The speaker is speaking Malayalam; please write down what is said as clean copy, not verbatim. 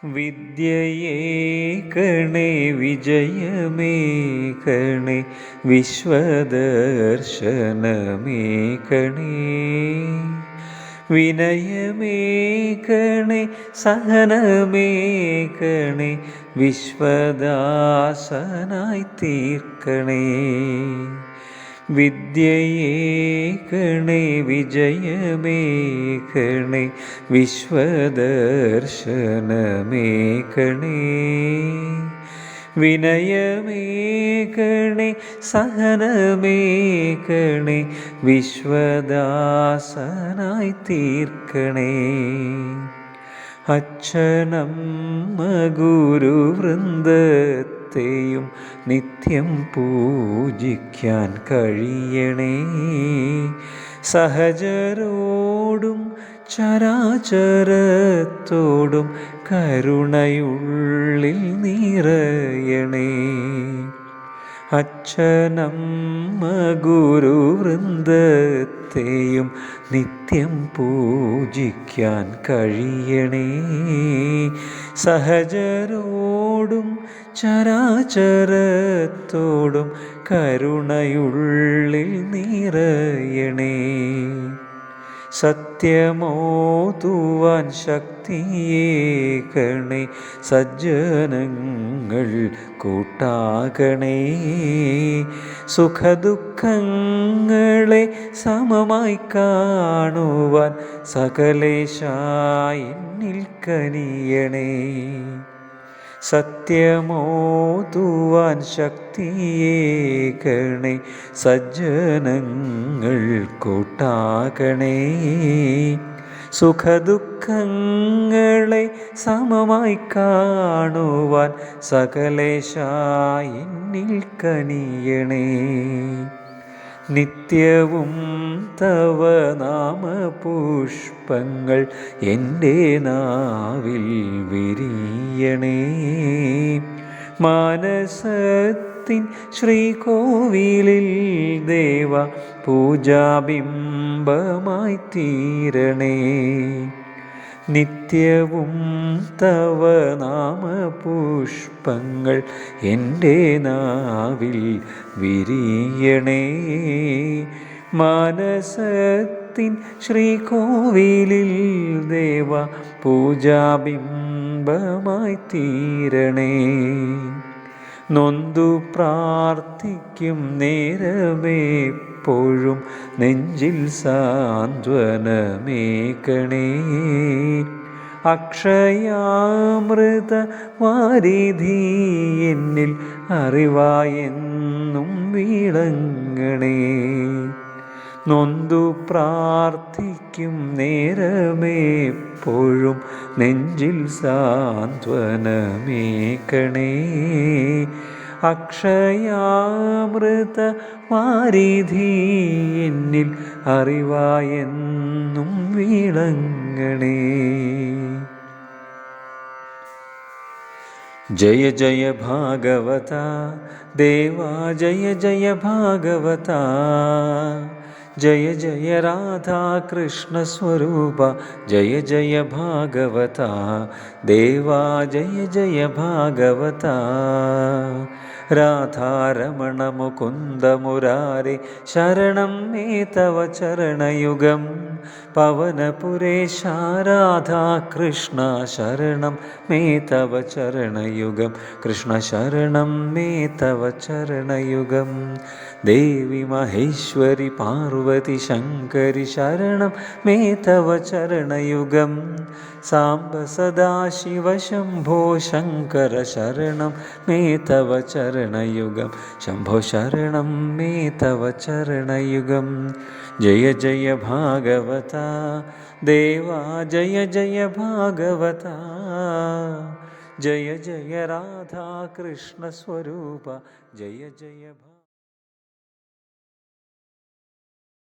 വിദ്യയേകണേ വിജയമേകണേ വിശ്വദർശനമേകണേ വിനയമേകണേ സഹനമേകണേ വിശ്വദാസനായി തീർക്കണേ വിദ്യയേകണേ വിജയമേകണേ വിശ്വദർശനമേകണേ വിനയമേകണേ സഹനമേകണേ വിശ്വദാസനായി തീർക്കണേ അച്ഛനമ്മ ഗുരുവൃന്ദത്തെയും നിത്യം പൂജിക്കാൻ കഴിയണേ സഹചരോടും ചരാചരത്തോടും കരുണയുള്ളിൽ നിറയണേ അച്ഛനമ്മ ഗുരുവൃന്ദത്തെയും നിത്യം പൂജിക്കാൻ കഴിയണേ സഹചരോടും ചരാചരത്തോടും കരുണയുള്ളിൽ നിറയണേ സത്യമോതുവാൻ ശക്തിയേകണേ സജ്ജനങ്ങൾ കൂട്ടാകണേ സുഖദുഃഖങ്ങളെ സമമായി കാണുവാൻ സകലേശായി എന്നിൽ കനിയണേ സത്യമോതുവാൻ ശക്തിയേകണേ സജ്ജനങ്ങൾ കൂട്ടാകണേ സുഖദുഃഖങ്ങളെ സമമായി കാണുവാൻ സകലേശായി എന്നിൽ കനിയണേ നിത്യവും തവ നാമപുഷ്പങ്ങൾ എൻ്റെ നാവിൽ വിരിയണേ മാനസത്തിൻ ശ്രീകോവിലിൽ ദേവ പൂജാബിംബമായി തീരണേ നിത്യവും തവ നാമപുഷ്പങ്ങൾ എൻ്റെ നാവിൽ വിരിയണേ മാനസത്തിൻ ശ്രീകോവിലിൽ ദേവ പൂജാബിംബമായി തീരണേ നൊന്തു പ്രാർത്ഥിക്കും നേരമെപ്പോഴും നെഞ്ചിൽ സാന്ത്വനമേകണേ അക്ഷയാമൃത വാരിധി എന്നിൽ അറിവായെന്നും വിളങ്ങണേ നൊന്തു പ്രാർത്ഥിക്കും നേരമെപ്പോഴും നെഞ്ചിൽ സാന്ത്വനമേകണേ അക്ഷയാമൃത വാരിധി എന്നിൽ അറിവായെന്നും വിളങ്ങണേ ജയ ജയ ഭാഗവത ദേവാ ജയ ജയ ഭാഗവത ജയ ജയ രാധാകൃഷ്ണ സ്വരൂപ ജയ ജയ ഭാഗവത ദേവാ ജയ ജയ ഭാഗവത രാധാരമണ മുകുന്ദ മുരാരെ ശരണം മേ തവ ചരണയുഗം പവനപുരേശ രാധാകൃഷ്ണ ശരണം മേ തവ ചരണയുഗം കൃഷ്ണ ശരണം മേ തവ ചരണയുഗം ദേവി മഹേശ്വരി പാർവതി ശങ്കരി ശരണം മേ തവ ചരണയുഗം സാംബ സദാശിവ ശംഭോ ശങ്കര ശരണം മേ തവ ചരണയുഗം ശംഭോ ശരണം മേ തവ ചരണയുഗം ജയ ജയ ഭാഗവത ദേവാ ജയ ജയ ഭാഗവത ജയ ജയ രാധാകൃഷ്ണ സ്വരൂപ ജയ ജയ